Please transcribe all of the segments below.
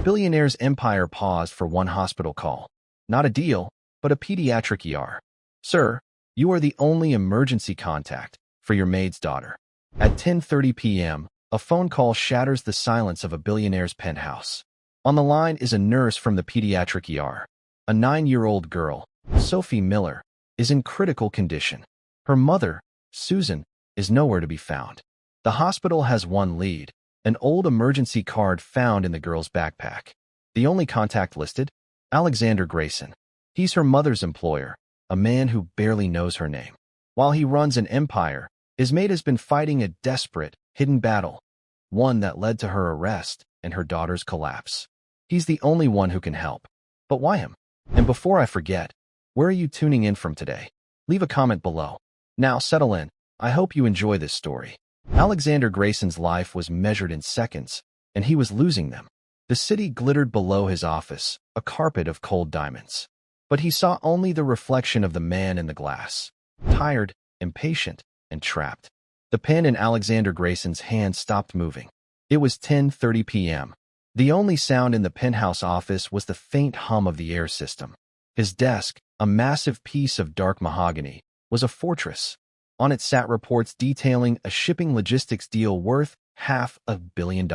Billionaire's empire paused for one hospital call. Not a deal, but a pediatric ER. Sir, you are the only emergency contact for your maid's daughter. At 10:30 p.m., a phone call shatters the silence of a billionaire's penthouse. On the line is a nurse from the pediatric ER. A 9-year-old girl, Sophie Miller, is in critical condition. Her mother, Susan, is nowhere to be found. The hospital has one lead, an old emergency card found in the girl's backpack. The only contact listed? Alexander Grayson. He's her mother's employer, a man who barely knows her name. While he runs an empire, his maid has been fighting a desperate, hidden battle, one that led to her arrest and her daughter's collapse. He's the only one who can help. But why him? And before I forget, where are you tuning in from today? Leave a comment below. Now settle in. I hope you enjoy this story. Alexander Grayson's life was measured in seconds, and he was losing them. The city glittered below his office, a carpet of cold diamonds. But he saw only the reflection of the man in the glass, tired, impatient, and trapped. The pen in Alexander Grayson's hand stopped moving. It was 10:30 p.m. The only sound in the penthouse office was the faint hum of the air system. His desk, a massive piece of dark mahogany, was a fortress. On it sat reports detailing a shipping logistics deal worth $500 million.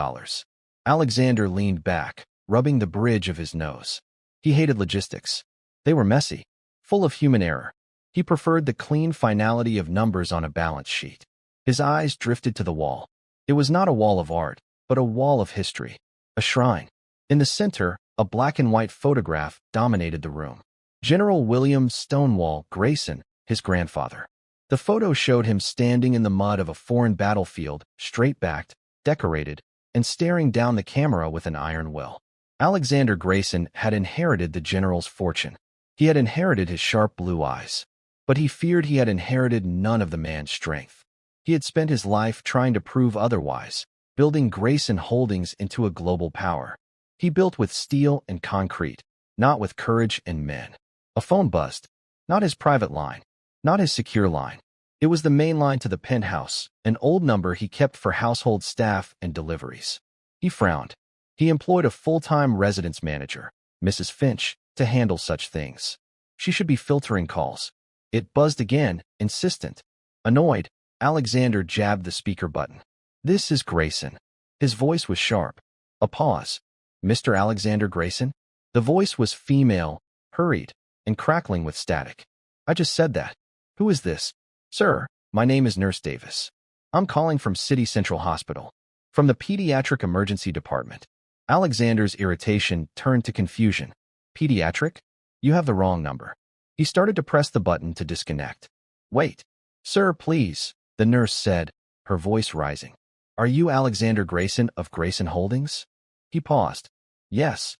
Alexander leaned back, rubbing the bridge of his nose. He hated logistics. They were messy, full of human error. He preferred the clean finality of numbers on a balance sheet. His eyes drifted to the wall. It was not a wall of art, but a wall of history, a shrine. In the center, a black and white photograph dominated the room. General William Stonewall Grayson, his grandfather. The photo showed him standing in the mud of a foreign battlefield, straight-backed, decorated, and staring down the camera with an iron will. Alexander Grayson had inherited the general's fortune. He had inherited his sharp blue eyes. But he feared he had inherited none of the man's strength. He had spent his life trying to prove otherwise, building Grayson Holdings into a global power. He built with steel and concrete, not with courage and men. A phone buzzed. Not his private line, not his secure line. It was the main line to the penthouse, an old number he kept for household staff and deliveries. He frowned. He employed a full-time residence manager, Mrs. Finch, to handle such things. She should be filtering calls. It buzzed again, insistent. Annoyed, Alexander jabbed the speaker button. This is Grayson. His voice was sharp. A pause. Mr. Alexander Grayson? The voice was female, hurried, and crackling with static. I just said that. Who is this? Sir, my name is Nurse Davis. I'm calling from City Central Hospital. From the Pediatric Emergency Department. Alexander's irritation turned to confusion. Pediatric? You have the wrong number. He started to press the button to disconnect. Wait. Sir, please, the nurse said, her voice rising. Are you Alexander Grayson of Grayson Holdings? He paused. Yes.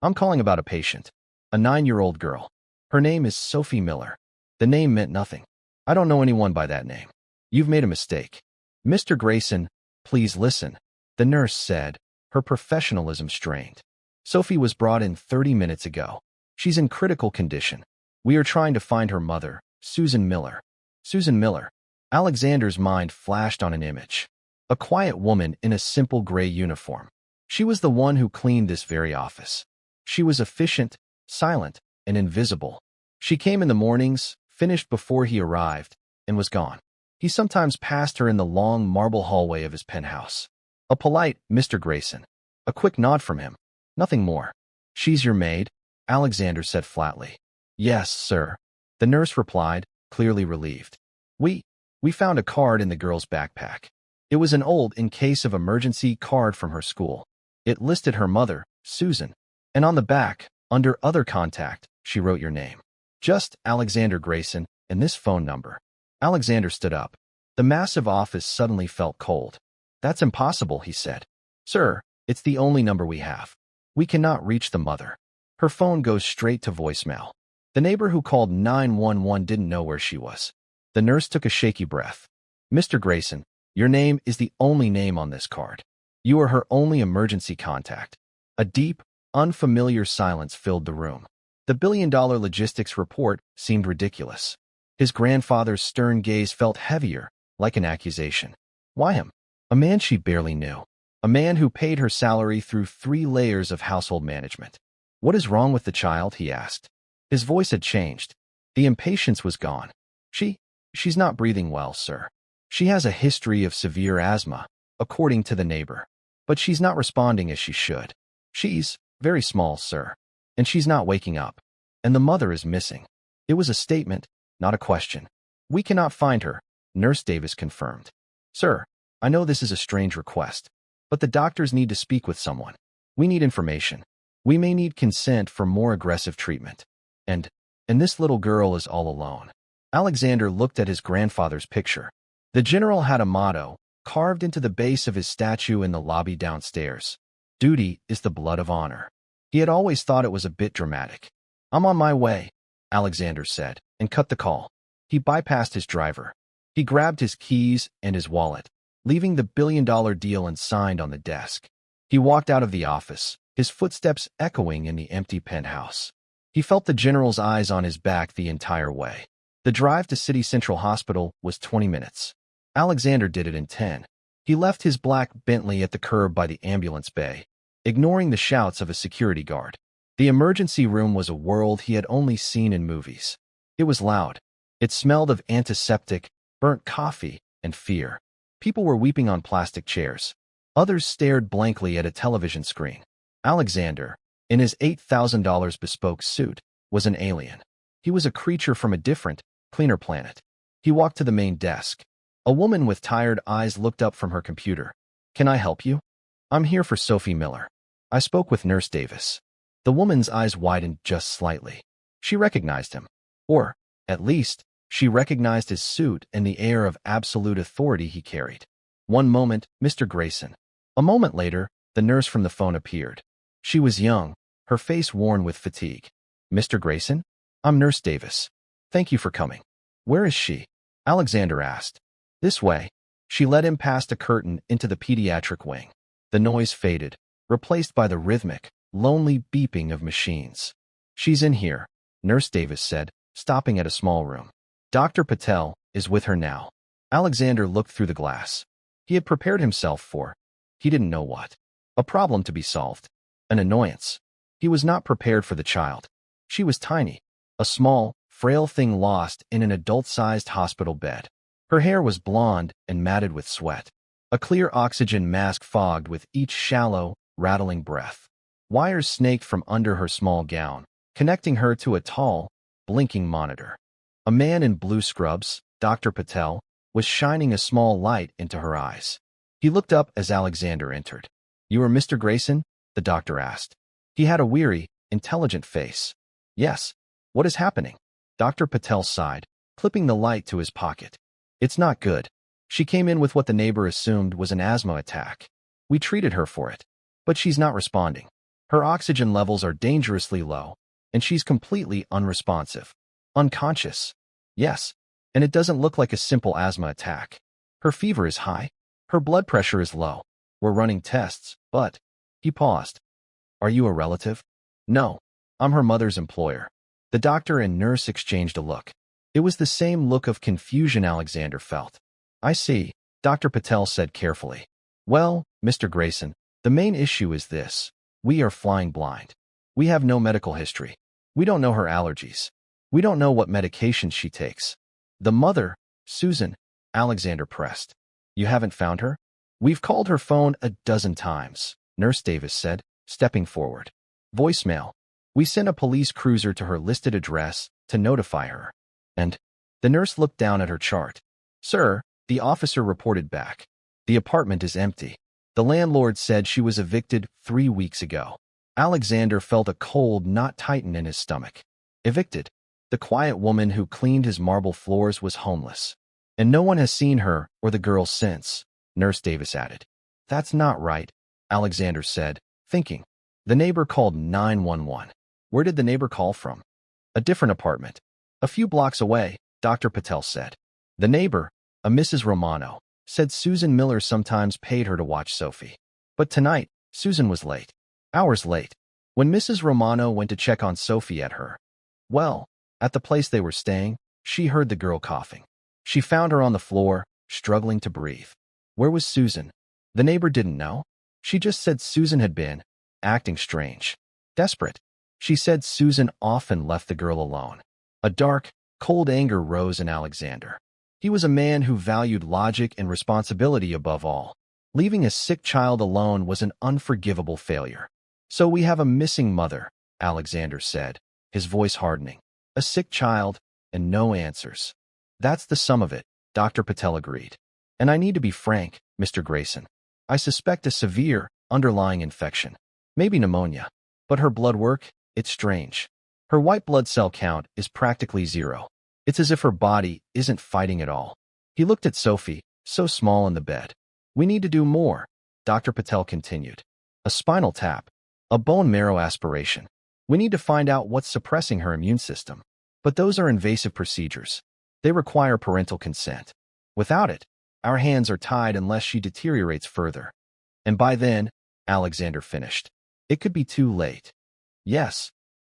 I'm calling about a patient. A 9-year-old girl. Her name is Sophie Miller. The name meant nothing. I don't know anyone by that name. You've made a mistake. Mr. Grayson, please listen, the nurse said, her professionalism strained. Sophie was brought in 30 minutes ago. She's in critical condition. We are trying to find her mother, Susan Miller. Susan Miller. Alexander's mind flashed on an image. A quiet woman in a simple gray uniform. She was the one who cleaned this very office. She was efficient, silent, and invisible. She came in the mornings, finished before he arrived, and was gone. He sometimes passed her in the long marble hallway of his penthouse. A polite Mr. Grayson. A quick nod from him. Nothing more. She's your maid? Alexander said flatly. Yes, sir. The nurse replied, clearly relieved. We found a card in the girl's backpack. It was an old in case of emergency card from her school. It listed her mother, Susan, and on the back, under other contact, she wrote your name. Just Alexander Grayson and this phone number. Alexander stood up. The massive office suddenly felt cold. That's impossible, he said. Sir, it's the only number we have. We cannot reach the mother. Her phone goes straight to voicemail. The neighbor who called 911 didn't know where she was. The nurse took a shaky breath. Mr. Grayson, your name is the only name on this card. You are her only emergency contact. A deep, unfamiliar silence filled the room. The billion-dollar logistics report seemed ridiculous. His grandfather's stern gaze felt heavier, like an accusation. Why him? A man she barely knew. A man who paid her salary through 3 layers of household management. What is wrong with the child? He asked. His voice had changed. The impatience was gone. She's not breathing well, sir. She has a history of severe asthma, according to the neighbor. But she's not responding as she should. She's very small, sir. And she's not waking up. And the mother is missing. It was a statement, not a question. We cannot find her, Nurse Davis confirmed. Sir, I know this is a strange request, but the doctors need to speak with someone. We need information. We may need consent for more aggressive treatment. And this little girl is all alone. Alexander looked at his grandfather's picture. The general had a motto, carved into the base of his statue in the lobby downstairs. Duty is the blood of honor. He had always thought it was a bit dramatic. I'm on my way, Alexander said, and cut the call. He bypassed his driver. He grabbed his keys and his wallet, leaving the billion-dollar deal unsigned on the desk. He walked out of the office, his footsteps echoing in the empty penthouse. He felt the general's eyes on his back the entire way. The drive to City Central Hospital was 20 minutes. Alexander did it in 10. He left his black Bentley at the curb by the ambulance bay, ignoring the shouts of a security guard. The emergency room was a world he had only seen in movies. It was loud. It smelled of antiseptic, burnt coffee, and fear. People were weeping on plastic chairs. Others stared blankly at a television screen. Alexander, in his $8,000 bespoke suit, was an alien. He was a creature from a different, cleaner planet. He walked to the main desk. A woman with tired eyes looked up from her computer. Can I help you? I'm here for Sophie Miller. I spoke with Nurse Davis. The woman's eyes widened just slightly. She recognized him. Or, at least, she recognized his suit and the air of absolute authority he carried. One moment, Mr. Grayson. A moment later, the nurse from the phone appeared. She was young, her face worn with fatigue. Mr. Grayson? I'm Nurse Davis. Thank you for coming. Where is she? Alexander asked. This way. She led him past a curtain into the pediatric wing. The noise faded, replaced by the rhythmic, lonely beeping of machines. She's in here, Nurse Davis said, stopping at a small room. Dr. Patel is with her now. Alexander looked through the glass. He had prepared himself for, he didn't know what. A problem to be solved. An annoyance. He was not prepared for the child. She was tiny, a small, frail thing lost in an adult-sized hospital bed. Her hair was blonde and matted with sweat. A clear oxygen mask fogged with each shallow, rattling breath. Wires snaked from under her small gown, connecting her to a tall, blinking monitor. A man in blue scrubs, Dr. Patel, was shining a small light into her eyes. He looked up as Alexander entered. You are Mr. Grayson? The doctor asked. He had a weary, intelligent face. Yes. What is happening? Dr. Patel sighed, clipping the light to his pocket. It's not good. She came in with what the neighbor assumed was an asthma attack. We treated her for it. But she's not responding. Her oxygen levels are dangerously low, and she's completely unresponsive. Unconscious. Yes. And it doesn't look like a simple asthma attack. Her fever is high. Her blood pressure is low. We're running tests, but... He paused. Are you a relative? No. I'm her mother's employer. The doctor and nurse exchanged a look. It was the same look of confusion Alexander felt. I see, Dr. Patel said carefully. Well, Mr. Grayson, the main issue is this. We are flying blind. We have no medical history. We don't know her allergies. We don't know what medications she takes. The mother, Susan, Alexander pressed. You haven't found her? We've called her phone a dozen times, Nurse Davis said, stepping forward. Voicemail. We sent a police cruiser to her listed address to notify her. And the nurse looked down at her chart. Sir, the officer reported back. The apartment is empty. The landlord said she was evicted 3 weeks ago. Alexander felt a cold knot tighten in his stomach. Evicted. The quiet woman who cleaned his marble floors was homeless. And no one has seen her or the girl since, Nurse Davis added. That's not right, Alexander said, thinking. The neighbor called 911. Where did the neighbor call from? A different apartment. A few blocks away, Dr. Patel said. The neighbor, a Mrs. Romano, said Susan Miller sometimes paid her to watch Sophie. But tonight, Susan was late. Hours late. When Mrs. Romano went to check on Sophie at the place they were staying, she heard the girl coughing. She found her on the floor, struggling to breathe. Where was Susan? The neighbor didn't know. She just said Susan had been acting strange. Desperate. She said Susan often left the girl alone. A dark, cold anger rose in Alexander. He was a man who valued logic and responsibility above all. Leaving a sick child alone was an unforgivable failure. So we have a missing mother, Alexander said, his voice hardening. A sick child, and no answers. That's the sum of it, Dr. Patel agreed. And I need to be frank, Mr. Grayson. I suspect a severe, underlying infection. Maybe pneumonia. But her blood work, it's strange. Her white blood cell count is practically zero. It's as if her body isn't fighting at all. He looked at Sophie, so small in the bed. We need to do more, Dr. Patel continued. A spinal tap. A bone marrow aspiration. We need to find out what's suppressing her immune system. But those are invasive procedures. They require parental consent. Without it, our hands are tied unless she deteriorates further. And by then, Alexander finished. It could be too late. Yes.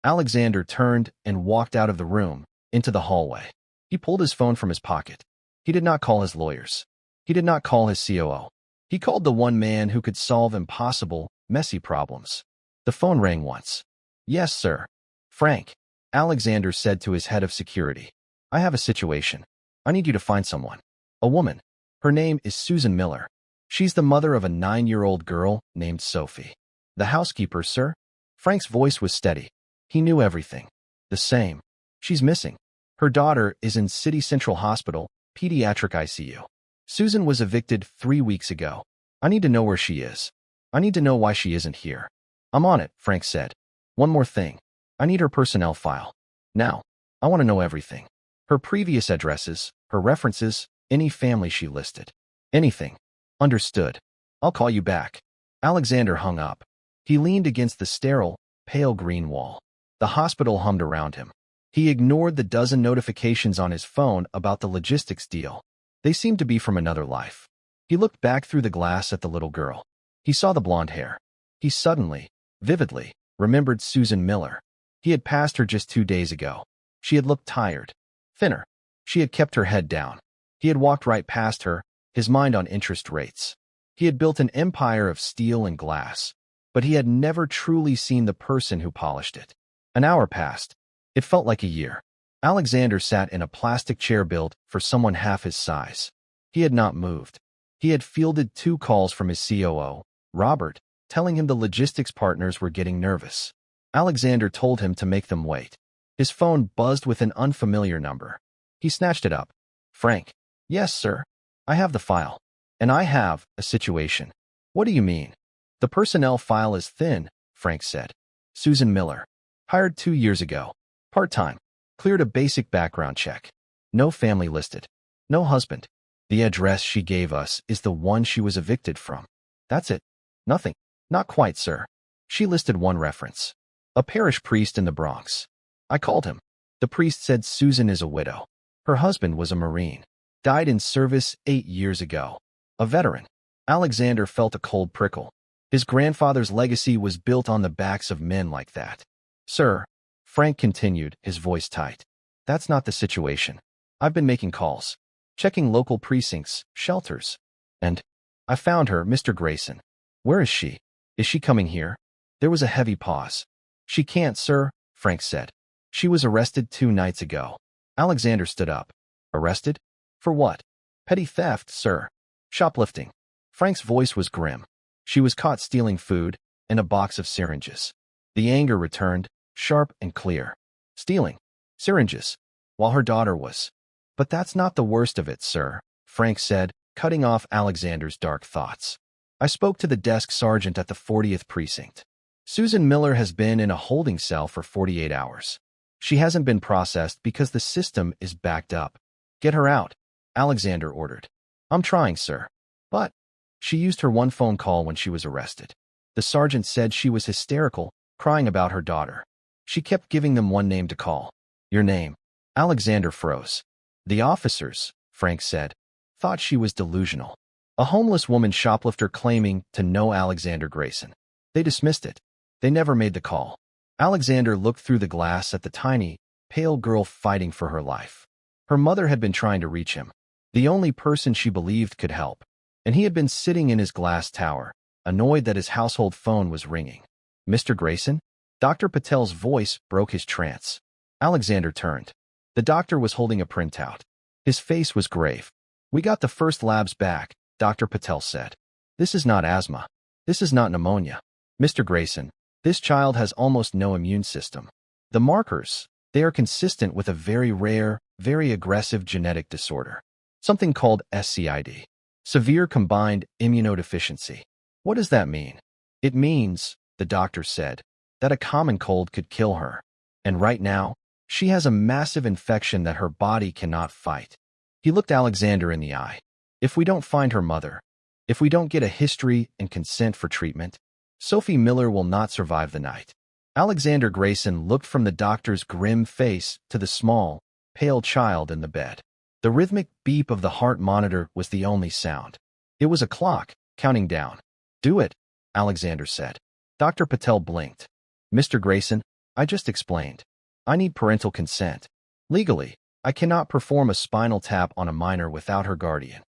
Alexander turned and walked out of the room, into the hallway. He pulled his phone from his pocket. He did not call his lawyers. He did not call his COO. He called the one man who could solve impossible, messy problems. The phone rang once. Yes, sir. Frank, Alexander said to his head of security. I have a situation. I need you to find someone. A woman. Her name is Susan Miller. She's the mother of a 9-year-old girl named Sophie. The housekeeper, sir? Frank's voice was steady. He knew everything. The same. She's missing. Her daughter is in City Central Hospital, pediatric ICU. Susan was evicted 3 weeks ago. I need to know where she is. I need to know why she isn't here. I'm on it, Frank said. One more thing. I need her personnel file. Now, I want to know everything. Her previous addresses, her references, any family she listed. Anything. Understood. I'll call you back. Alexander hung up. He leaned against the sterile, pale green wall. The hospital hummed around him. He ignored the dozen notifications on his phone about the logistics deal. They seemed to be from another life. He looked back through the glass at the little girl. He saw the blonde hair. He suddenly, vividly, remembered Susan Miller. He had passed her just 2 days ago. She had looked tired, thinner. She had kept her head down. He had walked right past her, his mind on interest rates. He had built an empire of steel and glass, but he had never truly seen the person who polished it. An hour passed. It felt like a year. Alexander sat in a plastic chair built for someone half his size. He had not moved. He had fielded 2 calls from his COO, Robert, telling him the logistics partners were getting nervous. Alexander told him to make them wait. His phone buzzed with an unfamiliar number. He snatched it up. Frank. Yes, sir. I have the file. And I have a situation. What do you mean? The personnel file is thin, Frank said. Susan Miller. Hired 2 years ago. Part-time. Cleared a basic background check. No family listed. No husband. The address she gave us is the one she was evicted from. That's it. Nothing. Not quite, sir. She listed one reference. A parish priest in the Bronx. I called him. The priest said Susan is a widow. Her husband was a Marine. Died in service 8 years ago. A veteran. Alexander felt a cold prickle. His grandfather's legacy was built on the backs of men like that. Sir, Frank continued, his voice tight. That's not the situation. I've been making calls. Checking local precincts, shelters. And I found her, Mr. Grayson. Where is she? Is she coming here? There was a heavy pause. She can't, sir, Frank said. She was arrested 2 nights ago. Alexander stood up. Arrested? For what? Petty theft, sir. Shoplifting. Frank's voice was grim. She was caught stealing food and a box of syringes. The anger returned, sharp and clear. Stealing. Syringes. While her daughter was. But that's not the worst of it, sir, Frank said, cutting off Alexander's dark thoughts. I spoke to the desk sergeant at the 40th precinct. Susan Miller has been in a holding cell for 48 hours. She hasn't been processed because the system is backed up. Get her out, Alexander ordered. I'm trying, sir. But she used her one phone call when she was arrested. The sergeant said she was hysterical, crying about her daughter. She kept giving them one name to call. Your name. Alexander froze. The officers, Frank said, thought she was delusional. A homeless woman shoplifter claiming to know Alexander Grayson. They dismissed it. They never made the call. Alexander looked through the glass at the tiny, pale girl fighting for her life. Her mother had been trying to reach him, the only person she believed could help. And he had been sitting in his glass tower, annoyed that his household phone was ringing. Mr. Grayson? Dr. Patel's voice broke his trance. Alexander turned. The doctor was holding a printout. His face was grave. We got the first labs back, Dr. Patel said. This is not asthma. This is not pneumonia. Mr. Grayson, this child has almost no immune system. The markers, they are consistent with a very rare, very aggressive genetic disorder. Something called SCID. Severe combined immunodeficiency. What does that mean? It means, the doctor said, that a common cold could kill her. And right now, she has a massive infection that her body cannot fight. He looked Alexander in the eye. If we don't find her mother, if we don't get a history and consent for treatment, Sophie Miller will not survive the night. Alexander Grayson looked from the doctor's grim face to the small, pale child in the bed. The rhythmic beep of the heart monitor was the only sound. It was a clock, counting down. Do it, Alexander said. Dr. Patel blinked. Mr. Grayson, I just explained. I need parental consent. Legally, I cannot perform a spinal tap on a minor without her guardian.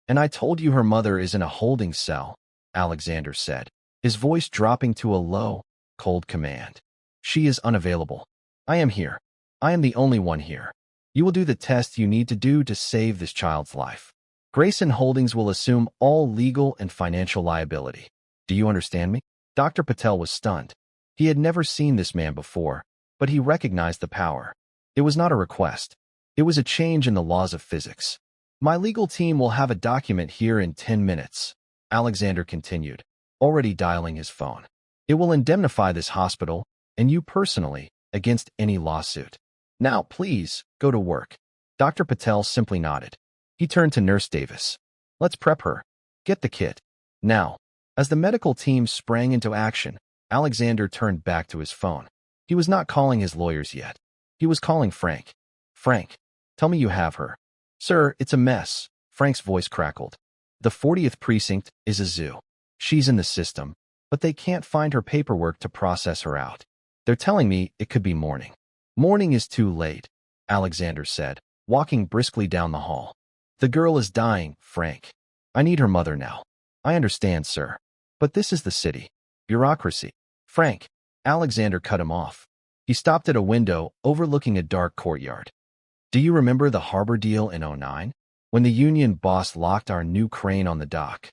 And I told you her mother is in a holding cell, Alexander said, his voice dropping to a low, cold command. She is unavailable. I am here. I am the only one here. You will do the test you need to do to save this child's life. Grayson Holdings will assume all legal and financial liability. Do you understand me? Dr. Patel was stunned. He had never seen this man before, but he recognized the power. It was not a request. It was a change in the laws of physics. My legal team will have a document here in 10 minutes, Alexander continued, already dialing his phone. It will indemnify this hospital, and you personally, against any lawsuit. Now, please, go to work. Dr. Patel simply nodded. He turned to Nurse Davis. Let's prep her. Get the kit. Now. As the medical team sprang into action, Alexander turned back to his phone. He was not calling his lawyers yet. He was calling Frank. Frank, tell me you have her. Sir, it's a mess, Frank's voice crackled. The 40th precinct is a zoo. She's in the system, but they can't find her paperwork to process her out. They're telling me it could be morning. Morning is too late, Alexander said, walking briskly down the hall. The girl is dying, Frank. I need her mother now. I understand, sir. But this is the city. Bureaucracy. Frank, Alexander cut him off. He stopped at a window overlooking a dark courtyard. Do you remember the harbor deal in '09? When the union boss locked our new crane on the dock?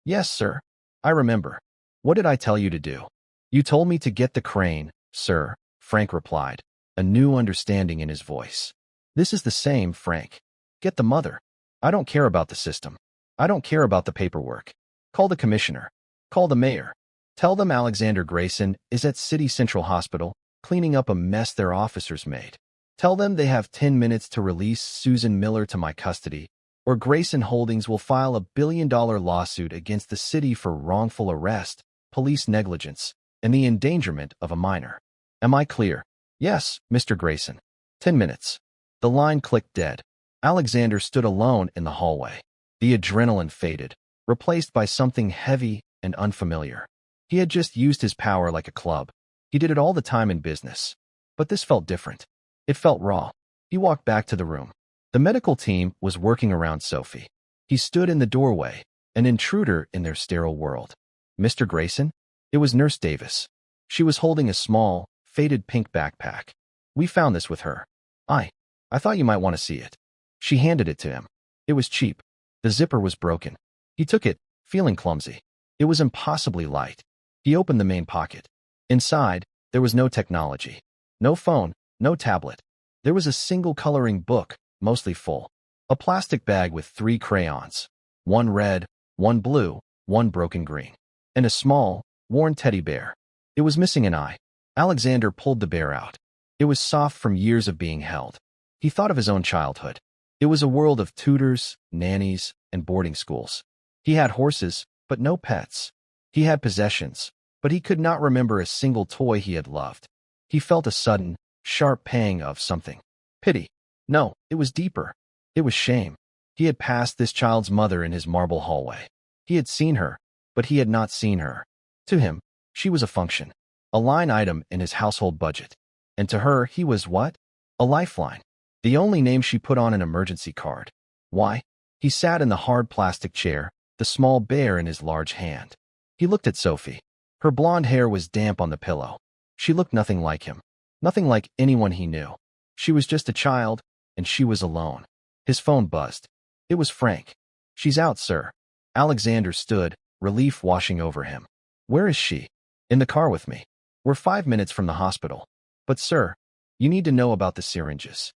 Yes, sir. I remember. What did I tell you to do? You told me to get the crane, sir, Frank replied, a new understanding in his voice. This is the same, Frank. Get the mother. I don't care about the system. I don't care about the paperwork. Call the commissioner. Call the mayor. Tell them Alexander Grayson is at City Central Hospital, cleaning up a mess their officers made. Tell them they have 10 minutes to release Susan Miller to my custody, or Grayson Holdings will file a billion-dollar lawsuit against the city for wrongful arrest, police negligence, and the endangerment of a minor. Am I clear? Yes, Mr. Grayson. 10 minutes. The line clicked dead. Alexander stood alone in the hallway. The adrenaline faded, replaced by something heavy and unfamiliar. He had just used his power like a club. He did it all the time in business. But this felt different. It felt raw. He walked back to the room. The medical team was working around Sophie. He stood in the doorway, an intruder in their sterile world. Mr. Grayson? It was Nurse Davis. She was holding a small, faded pink backpack. We found this with her. I thought you might want to see it. She handed it to him. It was cheap. The zipper was broken. He took it, feeling clumsy. It was impossibly light. He opened the main pocket. Inside, there was no technology. No phone, no tablet. There was a single coloring book, mostly full. A plastic bag with 3 crayons. One red, one blue, one broken green. And a small, worn teddy bear. It was missing an eye. Alexander pulled the bear out. It was soft from years of being held. He thought of his own childhood. It was a world of tutors, nannies, and boarding schools. He had horses, but no pets. He had possessions, but he could not remember a single toy he had loved. He felt a sudden, sharp pang of something. Pity. No, it was deeper. It was shame. He had passed this child's mother in his marble hallway. He had seen her, but he had not seen her. To him, she was a function, a line item in his household budget. And to her, he was what? A lifeline. The only name she put on an emergency card. Why? He sat in the hard plastic chair, the small bear in his large hand. He looked at Sophie. Her blonde hair was damp on the pillow. She looked nothing like him. Nothing like anyone he knew. She was just a child, and she was alone. His phone buzzed. It was Frank. "She's out, sir." Alexander stood, relief washing over him. "Where is she?" "In the car with me. We're 5 minutes from the hospital." "But sir, you need to know about the syringes."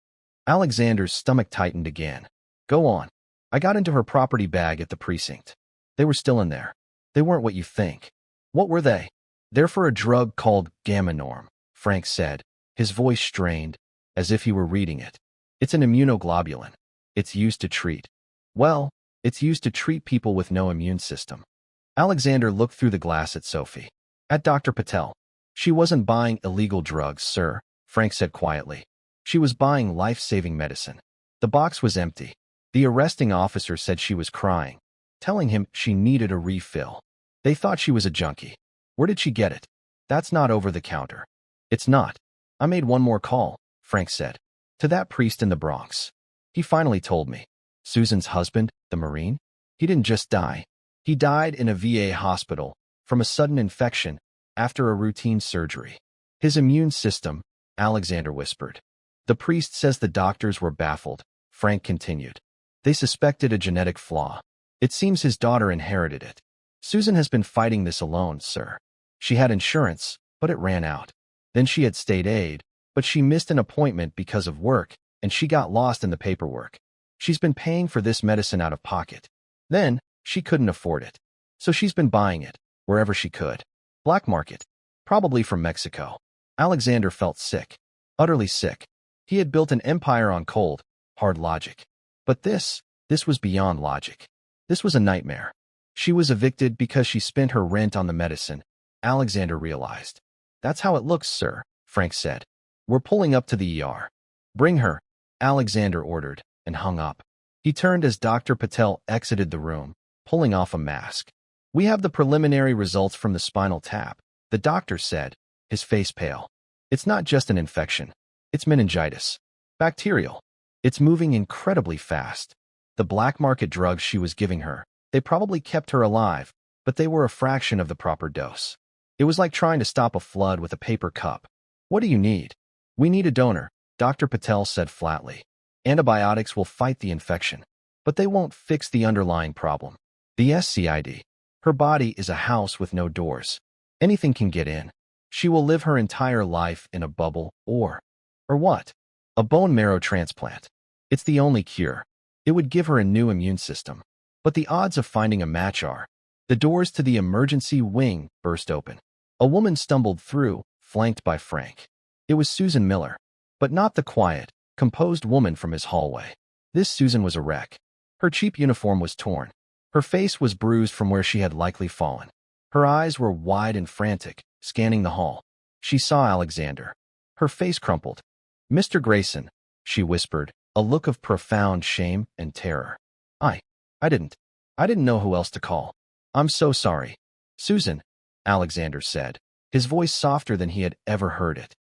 Alexander's stomach tightened again. "Go on." "I got into her property bag at the precinct. They were still in there. They weren't what you think." "What were they?" "They're for a drug called gamma norm," Frank said, his voice strained, as if he were reading it. "It's an immunoglobulin. It's used to treat. Well, it's used to treat people with no immune system." Alexander looked through the glass at Sophie. "At Dr. Patel." "She wasn't buying illegal drugs, sir," Frank said quietly. "She was buying life-saving medicine." The box was empty. The arresting officer said she was crying, telling him she needed a refill. They thought she was a junkie. "Where did she get it?" "That's not over the counter." "It's not." "I made one more call," Frank said. "To that priest in the Bronx. He finally told me. Susan's husband, the Marine? He didn't just die. He died in a VA hospital from a sudden infection after a routine surgery. His immune system," Alexander whispered. "The priest says the doctors were baffled," Frank continued. "They suspected a genetic flaw. It seems his daughter inherited it. Susan has been fighting this alone, sir. She had insurance, but it ran out. Then she had state aid, but she missed an appointment because of work, and she got lost in the paperwork. She's been paying for this medicine out of pocket. Then, she couldn't afford it. So she's been buying it, wherever she could. Black market. Probably from Mexico." Alexander felt sick. Utterly sick. He had built an empire on cold, hard logic. But this was beyond logic. This was a nightmare. She was evicted because she spent her rent on the medicine, Alexander realized. "That's how it looks, sir," Frank said. "We're pulling up to the ER." "Bring her," Alexander ordered, and hung up. He turned as Dr. Patel exited the room, pulling off a mask. "We have the preliminary results from the spinal tap," the doctor said, his face pale. "It's not just an infection. It's meningitis. Bacterial. It's moving incredibly fast. The black market drugs she was giving her, they probably kept her alive, but they were a fraction of the proper dose. It was like trying to stop a flood with a paper cup." "What do you need?" "We need a donor," Dr. Patel said flatly. "Antibiotics will fight the infection, but they won't fix the underlying problem. The SCID. Her body is a house with no doors. Anything can get in. She will live her entire life in a bubble or what? A bone marrow transplant. It's the only cure. It would give her a new immune system. But the odds of finding a match are..." The doors to the emergency wing burst open. A woman stumbled through, flanked by Frank. It was Susan Miller, but not the quiet, composed woman from his hallway. This Susan was a wreck. Her cheap uniform was torn. Her face was bruised from where she had likely fallen. Her eyes were wide and frantic, scanning the hall. She saw Alexander. Her face crumpled. "Mr. Grayson," she whispered, a look of profound shame and terror. I didn't know who else to call. I'm so sorry." "Susan," Alexander said, his voice softer than he had ever heard it.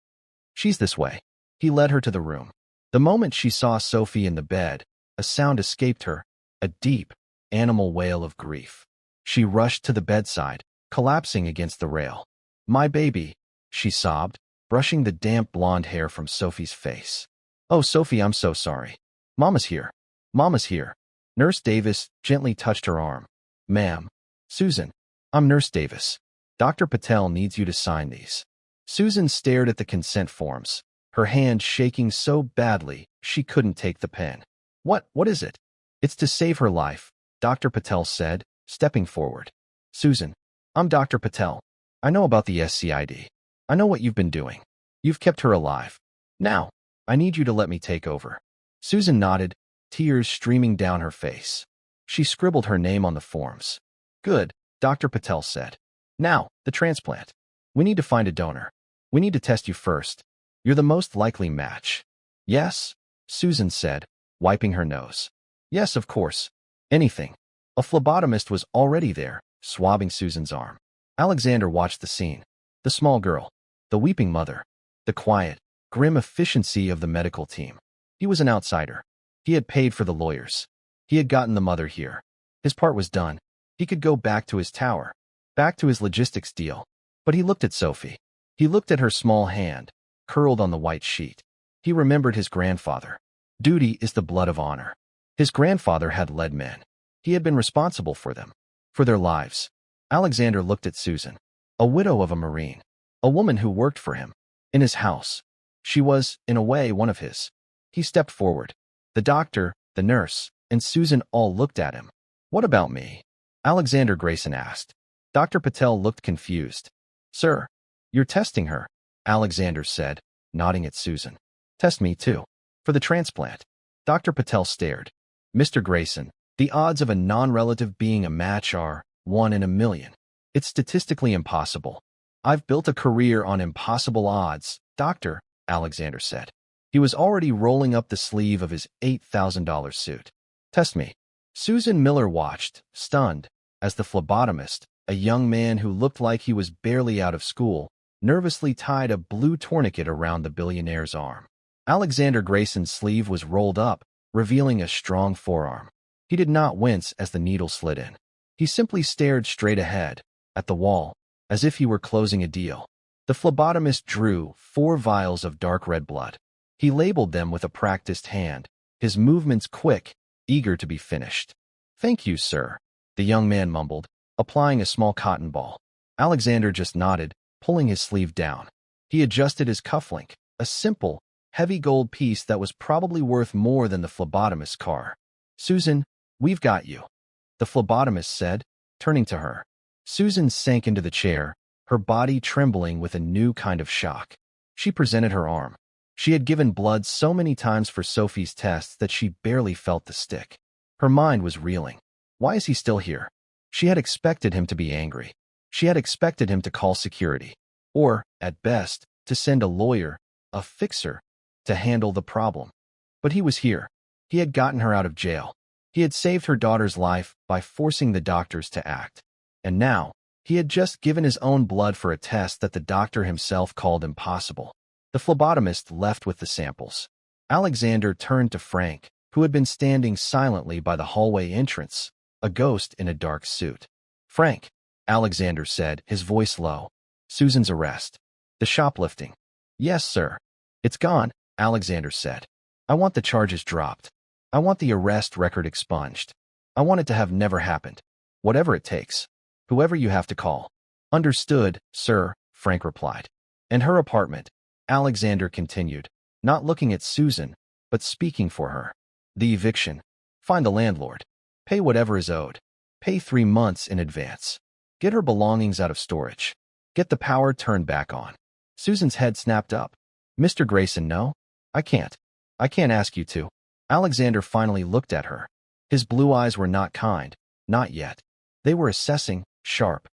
"She's this way." He led her to the room. The moment she saw Sophie in the bed, a sound escaped her, a deep, animal wail of grief. She rushed to the bedside, collapsing against the rail. "My baby," she sobbed, brushing the damp blonde hair from Sophie's face. "Oh, Sophie, I'm so sorry. Mama's here. Mama's here." Nurse Davis gently touched her arm. "Ma'am." "Susan, I'm Nurse Davis. Dr. Patel needs you to sign these." Susan stared at the consent forms, her hand shaking so badly she couldn't take the pen. What is it?" "It's to save her life," Dr. Patel said, stepping forward. "Susan, I'm Dr. Patel. I know about the SCID. I know what you've been doing. You've kept her alive. Now, I need you to let me take over." Susan nodded, tears streaming down her face. She scribbled her name on the forms. "Good," Dr. Patel said. "Now, the transplant. We need to find a donor. We need to test you first. You're the most likely match." "Yes," Susan said, wiping her nose. "Yes, of course. Anything." A phlebotomist was already there, swabbing Susan's arm. Alexander watched the scene. The small girl, the weeping mother, the quiet, grim efficiency of the medical team. He was an outsider. He had paid for the lawyers. He had gotten the mother here. His part was done. He could go back to his tower. back to his logistics deal. But he looked at Sophie. He looked at her small hand, curled on the white sheet. He remembered his grandfather. Duty is the blood of honor. His grandfather had led men. He had been responsible for them, for their lives. Alexander looked at Susan, a widow of a Marine, a woman who worked for him, in his house. She was, in a way, one of his. He stepped forward. The doctor, the nurse, and Susan all looked at him. "What about me?" Alexander Grayson asked. Dr. Patel looked confused. "Sir, you're testing her," Alexander said, nodding at Susan. "Test me, too. For the transplant." Dr. Patel stared. "Mr. Grayson, the odds of a non-relative being a match are 1 in a million. It's statistically impossible." "I've built a career on impossible odds, doctor," Alexander said. He was already rolling up the sleeve of his $8,000 suit. "Test me." Susan Miller watched, stunned, as the phlebotomist, a young man who looked like he was barely out of school, nervously tied a blue tourniquet around the billionaire's arm. Alexander Grayson's sleeve was rolled up, revealing a strong forearm. He did not wince as the needle slid in. He simply stared straight ahead, at the wall, as if he were closing a deal. The phlebotomist drew 4 vials of dark red blood. He labeled them with a practiced hand, his movements quick, eager to be finished. "Thank you, sir," the young man mumbled, applying a small cotton ball. Alexander just nodded, pulling his sleeve down. He adjusted his cufflink, a simple, heavy gold piece that was probably worth more than the phlebotomist's car. "Susan, we've got you," the phlebotomist said, turning to her. Susan sank into the chair, her body trembling with a new kind of shock. She presented her arm. She had given blood so many times for Sophie's tests that she barely felt the stick. Her mind was reeling. Why is he still here? She had expected him to be angry. She had expected him to call security. Or, at best, to send a lawyer, a fixer, to handle the problem. But he was here. He had gotten her out of jail. He had saved her daughter's life by forcing the doctors to act. And now, he had just given his own blood for a test that the doctor himself called impossible. The phlebotomist left with the samples. Alexander turned to Frank, who had been standing silently by the hallway entrance, a ghost in a dark suit. "Frank," Alexander said, his voice low. "Susan's arrest. The shoplifting." "Yes, sir. It's gone," Alexander said. "I want the charges dropped. I want the arrest record expunged. I want it to have never happened. Whatever it takes. Whoever you have to call." "Understood, sir," Frank replied. "And her apartment," Alexander continued, not looking at Susan, but speaking for her. "The eviction. Find the landlord. Pay whatever is owed. Pay 3 months in advance. Get her belongings out of storage. Get the power turned back on." Susan's head snapped up. "Mr. Grayson, no. I can't. I can't ask you to." Alexander finally looked at her. His blue eyes were not kind, not yet. They were assessing, sharp.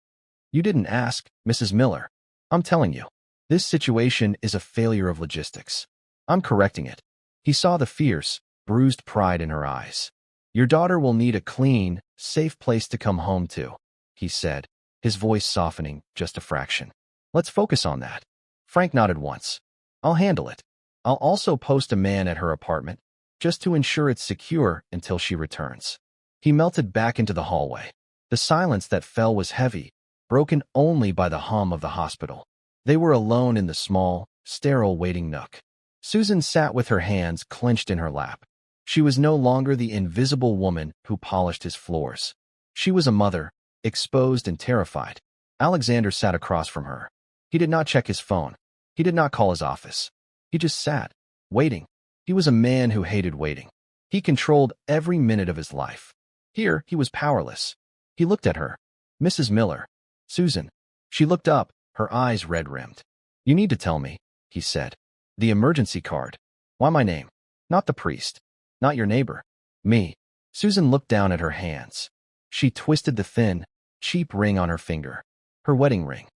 "You didn't ask, Mrs. Miller. I'm telling you. This situation is a failure of logistics. I'm correcting it." He saw the fierce, bruised pride in her eyes. "Your daughter will need a clean, safe place to come home to," he said, his voice softening just a fraction. "Let's focus on that." Frank nodded once. "I'll handle it. I'll also post a man at her apartment, just to ensure it's secure until she returns." He melted back into the hallway. The silence that fell was heavy, broken only by the hum of the hospital. They were alone in the small, sterile waiting nook. Susan sat with her hands clenched in her lap. She was no longer the invisible woman who polished his floors. She was a mother, exposed and terrified. Alexander sat across from her. He did not check his phone. He did not call his office. He just sat, waiting. He was a man who hated waiting. He controlled every minute of his life. Here, he was powerless. He looked at her. "Mrs. Miller." "Susan." She looked up, her eyes red-rimmed. "You need to tell me," he said. "The emergency card. Why my name? Not the priest. Not your neighbor. Me." Susan looked down at her hands. She twisted the thin, cheap ring on her finger. Her wedding ring.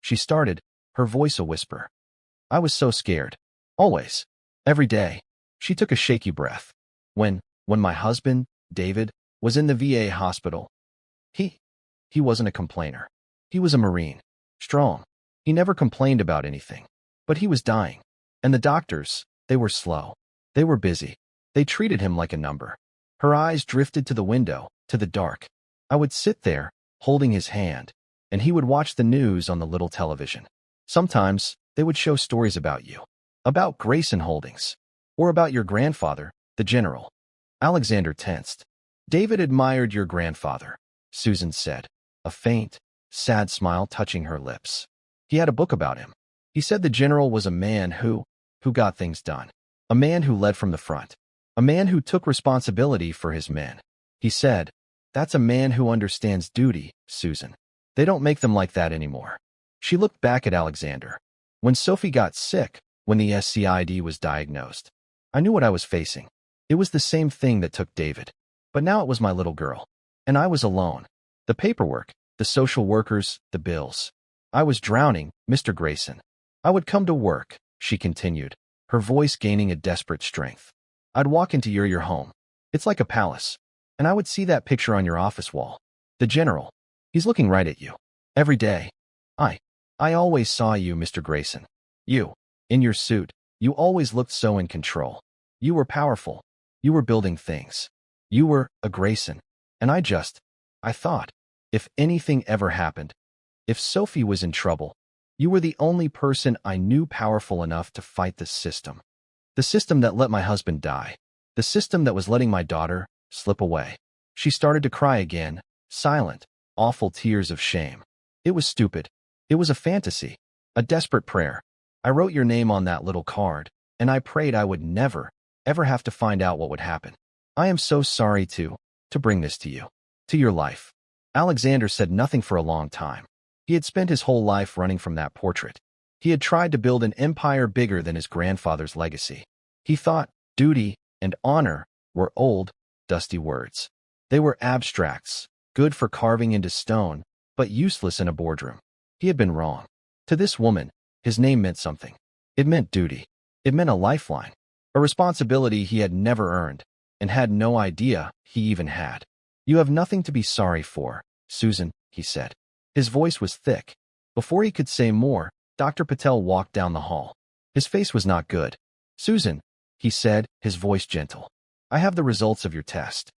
She started, her voice a whisper. "I was so scared. Always. Every day." She took a shaky breath. When my husband, David, was in the VA hospital, he wasn't a complainer. He was a Marine. Strong. He never complained about anything. But he was dying. And the doctors, they were slow. They were busy. They treated him like a number." Her eyes drifted to the window, to the dark. "I would sit there, holding his hand, and he would watch the news on the little television. Sometimes they would show stories about you, about Grayson Holdings, or about your grandfather, the general. Alexander tensed. David admired your grandfather, Susan said, a faint, sad smile touching her lips. He had a book about him. He said the general was a man who got things done, a man who led from the front, a man who took responsibility for his men. He said, "That's a man who understands duty, Susan. They don't make them like that anymore." She looked back at Alexander. When Sophie got sick, when the SCID was diagnosed, I knew what I was facing. It was the same thing that took David. But now it was my little girl. And I was alone. The paperwork, the social workers, the bills. I was drowning, Mr. Grayson. I would come to work, she continued, her voice gaining a desperate strength. I'd walk into your home. It's like a palace. And I would see that picture on your office wall. The general. He's looking right at you. Every day. I always saw you, Mr. Grayson. You. In your suit. You always looked so in control. You were powerful. You were building things. You were a Grayson. And I thought, if anything ever happened, if Sophie was in trouble, you were the only person I knew powerful enough to fight the system. The system that let my husband die. The system that was letting my daughter slip away. She started to cry again, silent, awful tears of shame. It was stupid. It was a fantasy, a desperate prayer. I wrote your name on that little card, and I prayed I would never, ever have to find out what would happen. I am so sorry to bring this to you, to your life. Alexander said nothing for a long time. He had spent his whole life running from that portrait. He had tried to build an empire bigger than his grandfather's legacy. He thought duty and honor were old, dusty words. They were abstracts, good for carving into stone, but useless in a boardroom. He had been wrong. To this woman, his name meant something. It meant duty. It meant a lifeline, a responsibility he had never earned, and had no idea he even had. You have nothing to be sorry for, Susan, he said. His voice was thick. Before he could say more, Dr. Patel walked down the hall. His face was not good. Susan, he said, his voice gentle. I have the results of your test.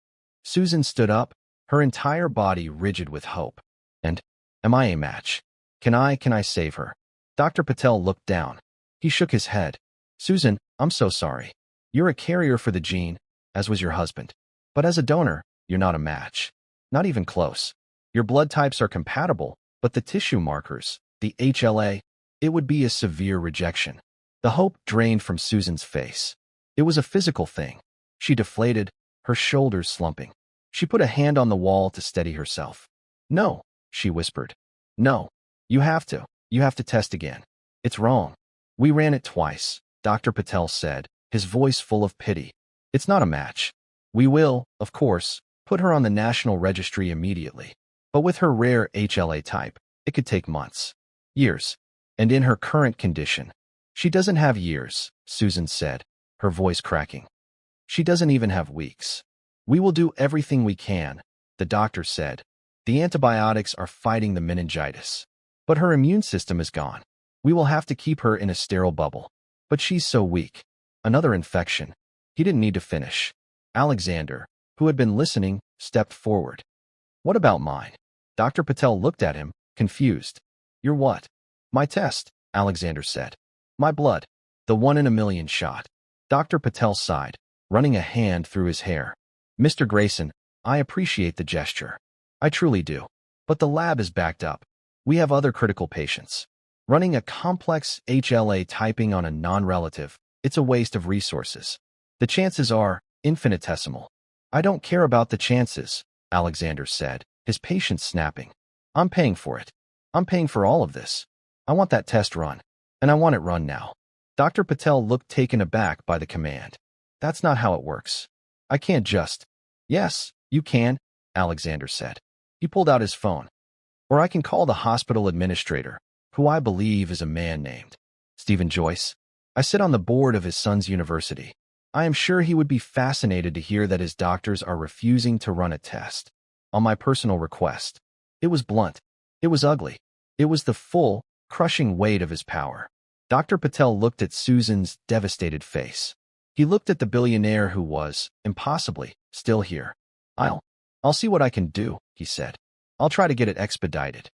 Susan stood up, her entire body rigid with hope. And, am I a match? Can I save her? Dr. Patel looked down. He shook his head. Susan, I'm so sorry. You're a carrier for the gene, as was your husband. But as a donor, you're not a match. Not even close. Your blood types are compatible, but the tissue markers, the HLA, it would be a severe rejection. The hope drained from Susan's face. It was a physical thing. She deflated, her shoulders slumping. She put a hand on the wall to steady herself. No, she whispered. No. You have to test again. It's wrong. We ran it twice, Dr. Patel said, his voice full of pity. It's not a match. We will, of course, put her on the national registry immediately. But with her rare HLA type, it could take months. Years. And in her current condition. She doesn't have years, Susan said, her voice cracking. She doesn't even have weeks. We will do everything we can, the doctor said. The antibiotics are fighting the meningitis. But her immune system is gone. We will have to keep her in a sterile bubble. But she's so weak. Another infection. He didn't need to finish. Alexander, who had been listening, stepped forward. What about mine? Dr. Patel looked at him, confused. Your what? My test, Alexander said. My blood. The 1 in a million shot. Dr. Patel sighed, running a hand through his hair. Mr. Grayson, I appreciate the gesture. I truly do. But the lab is backed up. We have other critical patients. Running a complex HLA typing on a non-relative, it's a waste of resources. The chances are infinitesimal. I don't care about the chances, Alexander said, his patience snapping. I'm paying for it. I'm paying for all of this. I want that test run. And I want it run now. Dr. Patel looked taken aback by the command. That's not how it works. I can't just. Yes, you can, Alexander said. He pulled out his phone. Or I can call the hospital administrator, who I believe is a man named Stephen Joyce. I sit on the board of his son's university. I am sure he would be fascinated to hear that his doctors are refusing to run a test. On my personal request. It was blunt. It was ugly. It was the full, crushing weight of his power. Dr. Patel looked at Susan's devastated face. He looked at the billionaire who was, impossibly, still here. I'll see what I can do, he said. I'll try to get it expedited.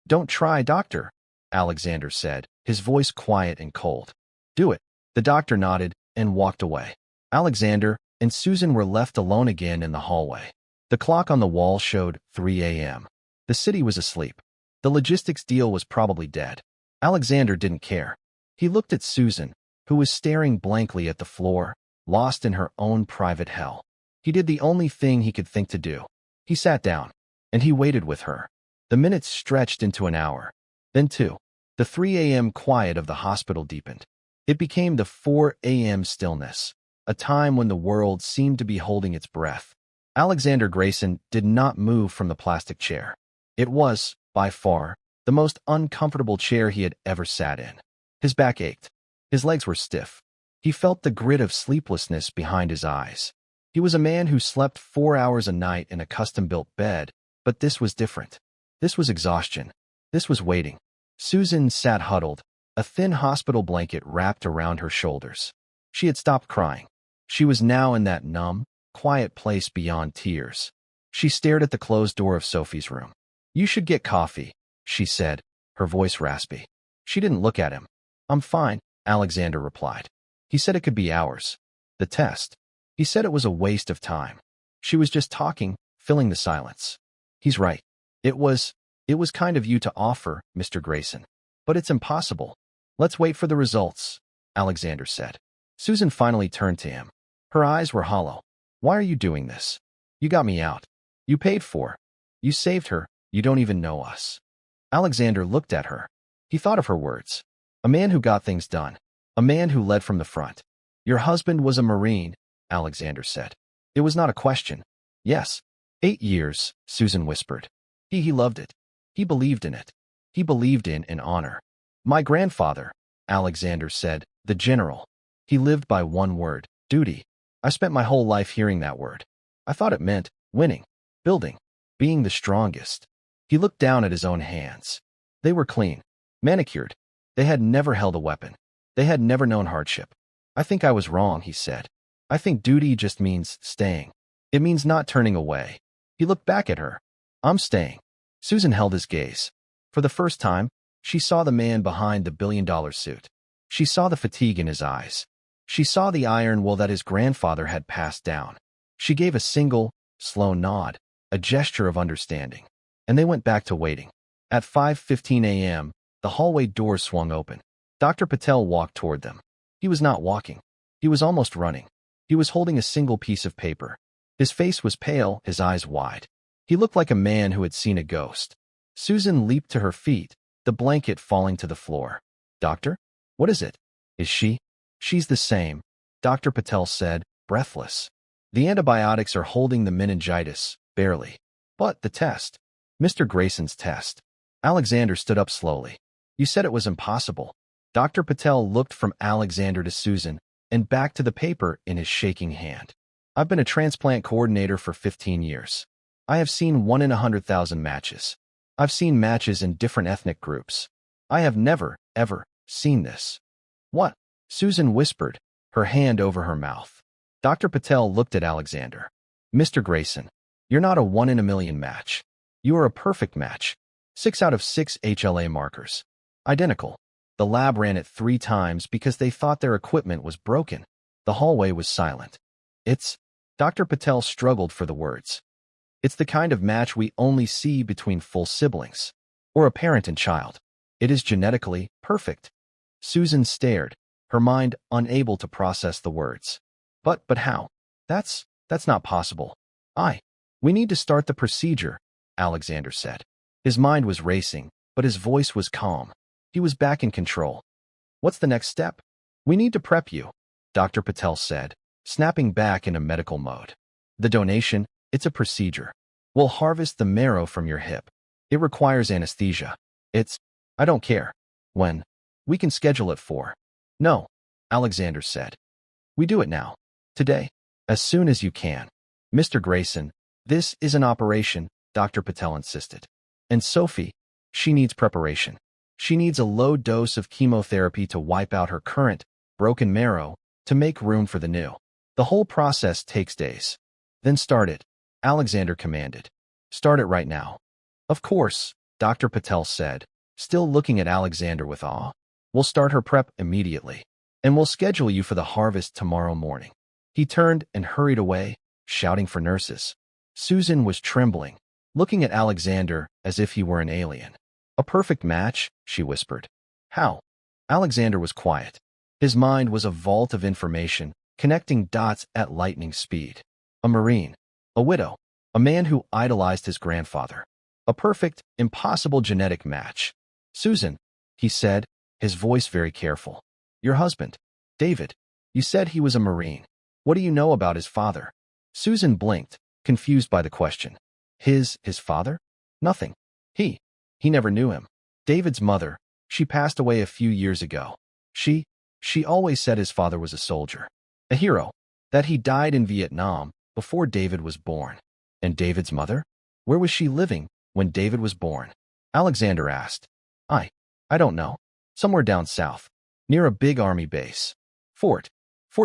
Don't try, doctor, Alexander said, his voice quiet and cold. Do it. The doctor nodded and walked away. Alexander and Susan were left alone again in the hallway. The clock on the wall showed 3 a.m. The city was asleep. The logistics deal was probably dead. Alexander didn't care. He looked at Susan, who was staring blankly at the floor, lost in her own private hell. He did the only thing he could think to do. He sat down, and he waited with her. The minutes stretched into an hour, then 2. The 3 a.m. quiet of the hospital deepened. It became the 4 a.m. stillness, a time when the world seemed to be holding its breath. Alexander Grayson did not move from the plastic chair. It was, by far, the most uncomfortable chair he had ever sat in. His back ached. His legs were stiff. He felt the grit of sleeplessness behind his eyes. He was a man who slept 4 hours a night in a custom-built bed, but this was different. This was exhaustion. This was waiting. Susan sat huddled, a thin hospital blanket wrapped around her shoulders. She had stopped crying. She was now in that numb, quiet place beyond tears. She stared at the closed door of Sophie's room. You should get coffee, she said, her voice raspy. She didn't look at him. I'm fine, Alexander replied. He said it could be hours. The test. He said it was a waste of time. She was just talking, filling the silence. He's right. It was kind of you to offer, Mr. Grayson. But it's impossible. Let's wait for the results, Alexander said. Susan finally turned to him. Her eyes were hollow. Why are you doing this? You got me out. You paid for. You saved her. You don't even know us. Alexander looked at her. He thought of her words. A man who got things done. A man who led from the front. Your husband was a Marine, Alexander said. It was not a question. Yes. 8 years, Susan whispered. He loved it. He believed in it. He believed in honor. My grandfather, Alexander said, the general. He lived by one word, duty. I spent my whole life hearing that word. I thought it meant winning, building, being the strongest. He looked down at his own hands. They were clean, manicured. They had never held a weapon. They had never known hardship. I think I was wrong, he said. I think duty just means staying. It means not turning away. He looked back at her. I'm staying. Susan held his gaze. For the first time, she saw the man behind the billion-dollar suit. She saw the fatigue in his eyes. She saw the iron will that his grandfather had passed down. She gave a single, slow nod, a gesture of understanding. And they went back to waiting. At 5:15 a.m., the hallway door swung open. Dr. Patel walked toward them. He was not walking. He was almost running. He was holding a single piece of paper. His face was pale, his eyes wide. He looked like a man who had seen a ghost. Susan leaped to her feet, the blanket falling to the floor. Doctor? What is it? Is she? She's the same, Dr. Patel said, breathless. The antibiotics are holding the meningitis, barely. But the test. Mr. Grayson's test. Alexander stood up slowly. You said it was impossible. Dr. Patel looked from Alexander to Susan and back to the paper in his shaking hand. I've been a transplant coordinator for 15 years. I have seen 1 in 100,000 matches. I've seen matches in different ethnic groups. I have never, ever seen this. What? Susan whispered, her hand over her mouth. Dr. Patel looked at Alexander. Mr. Grayson, you're not a 1 in a million match. You are a perfect match. 6 out of 6 HLA markers. Identical. The lab ran it 3 times because they thought their equipment was broken. The hallway was silent. It's... Dr. Patel struggled for the words. It's the kind of match we only see between full siblings, or a parent and child. It is genetically perfect. Susan stared, her mind unable to process the words. But how? That's not possible. We need to start the procedure, Alexander said. His mind was racing, but his voice was calm. He was back in control. What's the next step? We need to prep you, Dr. Patel said, snapping back into medical mode. The donation, it's a procedure. We'll harvest the marrow from your hip. It requires anesthesia. I don't care. When? We can schedule it for. No, Alexander said. We do it now. Today. As soon as you can. Mr. Grayson, this is an operation, Dr. Patel insisted. And Sophie, she needs preparation. She needs a low dose of chemotherapy to wipe out her current, broken marrow, to make room for the new. The whole process takes days. Then start it, Alexander commanded. Start it right now. Of course, Dr. Patel said, still looking at Alexander with awe. We'll start her prep immediately, and we'll schedule you for the harvest tomorrow morning. He turned and hurried away, shouting for nurses. Susan was trembling, looking at Alexander as if he were an alien. A perfect match, she whispered. How? Alexander was quiet. His mind was a vault of information, connecting dots at lightning speed. A Marine, a widow, a man who idolized his grandfather. A perfect, impossible genetic match. Susan, he said, his voice very careful. Your husband, David. You said he was a Marine. What do you know about his father? Susan blinked, confused by the question. His father? Nothing. He never knew him. David's mother, she passed away a few years ago. She always said his father was a soldier, a hero, that he died in Vietnam before David was born. And David's mother? Where was she living when David was born? Alexander asked. I don't know. Somewhere down south, near a big army base. Fort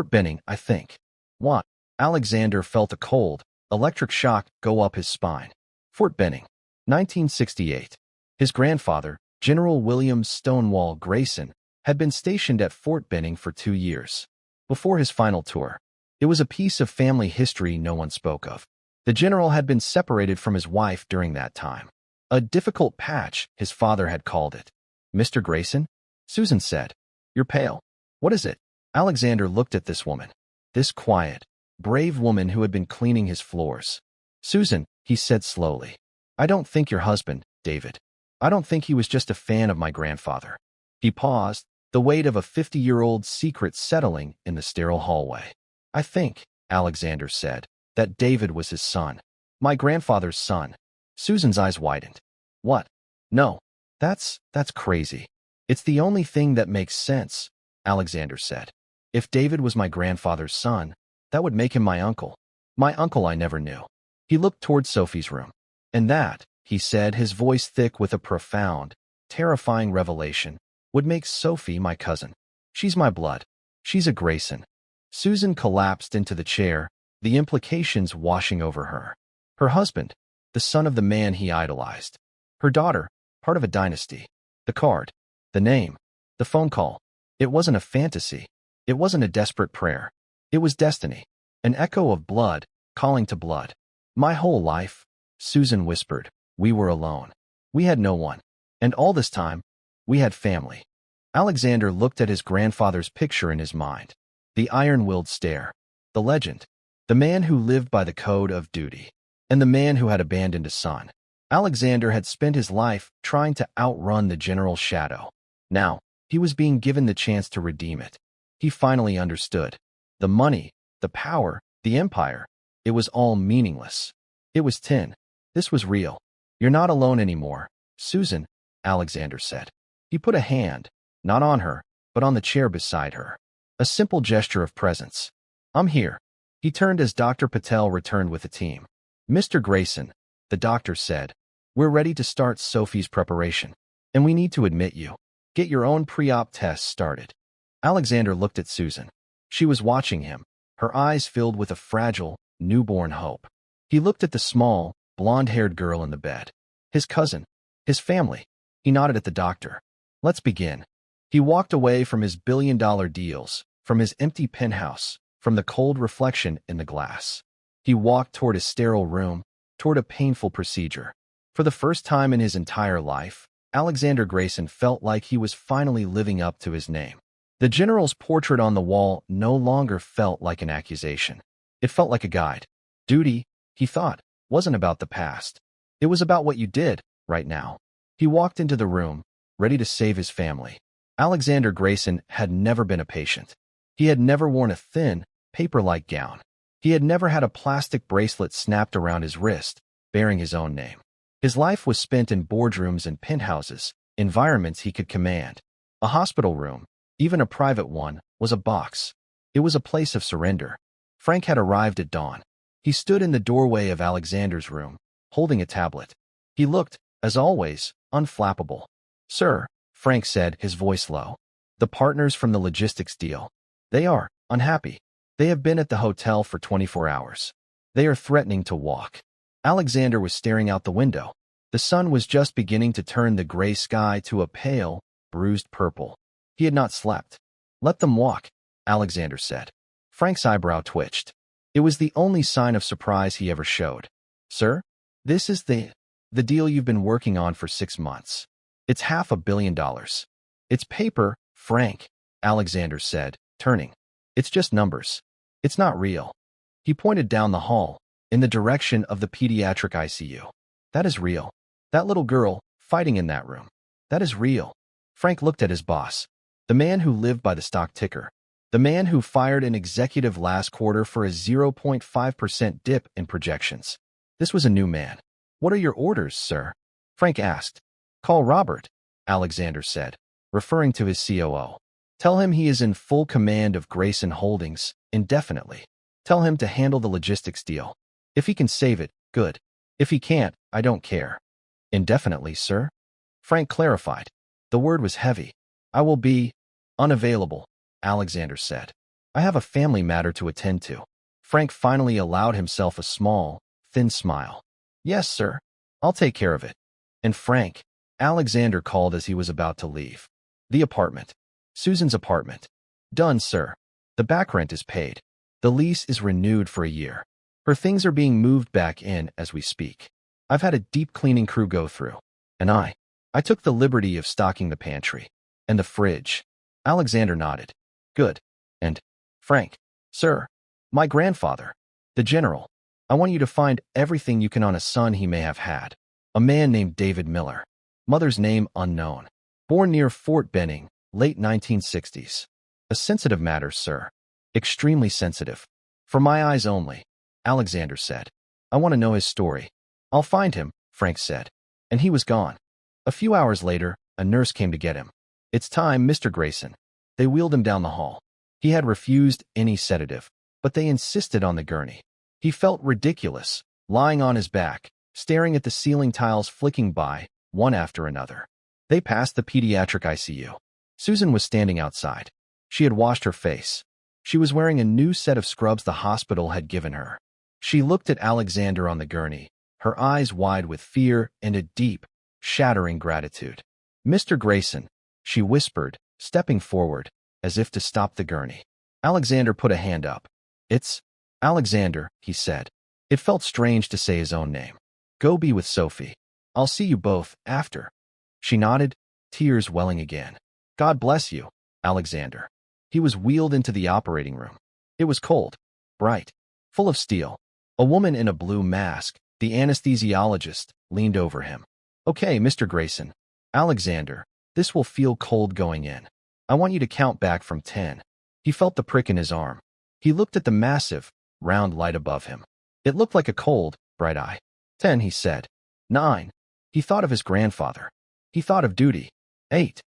Benning, I think. What? Alexander felt a cold, electric shock go up his spine. Fort Benning, 1968. His grandfather, General William Stonewall Grayson, had been stationed at Fort Benning for 2 years. Before his final tour, it was a piece of family history no one spoke of. The general had been separated from his wife during that time. A difficult patch, his father had called it. Mr. Grayson? Susan said. You're pale. What is it? Alexander looked at this woman. This quiet, brave woman who had been cleaning his floors. Susan, he said slowly. I don't think your husband, David. I don't think he was just a fan of my grandfather. He paused, the weight of a 50-year-old secret settling in the sterile hallway. I think, Alexander said, that David was his son. My grandfather's son. Susan's eyes widened. What? No. That's crazy. It's the only thing that makes sense, Alexander said. If David was my grandfather's son, that would make him my uncle. My uncle I never knew. He looked toward Sophie's room. And that, he said, his voice thick with a profound, terrifying revelation, would make Sophie my cousin. She's my blood. She's a Grayson. Susan collapsed into the chair, the implications washing over her. Her husband, the son of the man he idolized. Her daughter, part of a dynasty. The card, the name, the phone call. It wasn't a fantasy. It wasn't a desperate prayer. It was destiny, an echo of blood calling to blood. My whole life, Susan whispered, we were alone. We had no one. And all this time, we had family. Alexander looked at his grandfather's picture in his mind. The iron-willed stare, the legend, the man who lived by the code of duty, and the man who had abandoned a son. Alexander had spent his life trying to outrun the general's shadow. Now, he was being given the chance to redeem it. He finally understood. The money, the power, the empire, it was all meaningless. It was tin. This was real. You're not alone anymore, Susan, Alexander said. He put a hand, not on her, but on the chair beside her. A simple gesture of presence. I'm here. He turned as Dr. Patel returned with the team. Mr. Grayson, the doctor said, we're ready to start Sophie's preparation. And we need to admit you. Get your own pre-op tests started. Alexander looked at Susan. She was watching him, her eyes filled with a fragile, newborn hope. He looked at the small, blonde-haired girl in the bed. His cousin, his family. He nodded at the doctor. Let's begin. He walked away from his billion-dollar deals, from his empty penthouse, from the cold reflection in the glass. He walked toward his sterile room, toward a painful procedure. For the first time in his entire life, Alexander Grayson felt like he was finally living up to his name. The general's portrait on the wall no longer felt like an accusation. It felt like a guide. Duty, he thought, wasn't about the past. It was about what you did, right now. He walked into the room, ready to save his family. Alexander Grayson had never been a patient. He had never worn a thin, paper-like gown. He had never had a plastic bracelet snapped around his wrist, bearing his own name. His life was spent in boardrooms and penthouses, environments he could command. A hospital room, even a private one, was a box. It was a place of surrender. Frank had arrived at dawn. He stood in the doorway of Alexander's room, holding a tablet. He looked, as always, unflappable. Sir, Frank said, his voice low. The partners from the logistics deal. They are unhappy. They have been at the hotel for 24 hours. They are threatening to walk. Alexander was staring out the window. The sun was just beginning to turn the gray sky to a pale, bruised purple. He had not slept. Let them walk, Alexander said. Frank's eyebrow twitched. It was the only sign of surprise he ever showed. Sir, this is the deal you've been working on for 6 months. It's $500 million. It's paper, Frank, Alexander said, turning. It's just numbers. It's not real. He pointed down the hall, in the direction of the pediatric ICU. That is real. That little girl, fighting in that room. That is real. Frank looked at his boss. The man who lived by the stock ticker. The man who fired an executive last quarter for a 0.5% dip in projections. This was a new man. What are your orders, sir? Frank asked. Call Robert, Alexander said, referring to his COO. Tell him he is in full command of Grayson Holdings, indefinitely. Tell him to handle the logistics deal. If he can save it, good. If he can't, I don't care. Indefinitely, sir? Frank clarified. The word was heavy. I will be unavailable, Alexander said. I have a family matter to attend to. Frank finally allowed himself a small, thin smile. Yes, sir. I'll take care of it. And Frank, Alexander called as he was about to leave. The apartment. Susan's apartment. Done, sir. The back rent is paid. The lease is renewed for a year. Her things are being moved back in as we speak. I've had a deep cleaning crew go through. And I took the liberty of stocking the pantry. And the fridge. Alexander nodded. Good. And, Frank, sir, my grandfather, the general, I want you to find everything you can on a son he may have had. A man named David Miller. Mother's name unknown. Born near Fort Benning, late 1960s. A sensitive matter, sir. Extremely sensitive. For my eyes only, Alexander said. I want to know his story. I'll find him, Frank said. And he was gone. A few hours later, a nurse came to get him. It's time, Mr. Grayson. They wheeled him down the hall. He had refused any sedative, but they insisted on the gurney. He felt ridiculous, lying on his back, staring at the ceiling tiles flicking by, one after another. They passed the pediatric ICU. Susan was standing outside. She had washed her face. She was wearing a new set of scrubs the hospital had given her. She looked at Alexander on the gurney, her eyes wide with fear and a deep, shattering gratitude. Mr. Grayson, she whispered, stepping forward, as if to stop the gurney. Alexander put a hand up. It's Alexander, he said. It felt strange to say his own name. Go be with Sophie. I'll see you both after. She nodded, tears welling again. God bless you, Alexander. He was wheeled into the operating room. It was cold, bright, full of steel. A woman in a blue mask, the anesthesiologist, leaned over him. Okay, Mr. Grayson. Alexander, this will feel cold going in. I want you to count back from 10. He felt the prick in his arm. He looked at the massive, round light above him. It looked like a cold, bright eye. 10, he said. 9. He thought of his grandfather. He thought of duty. 8.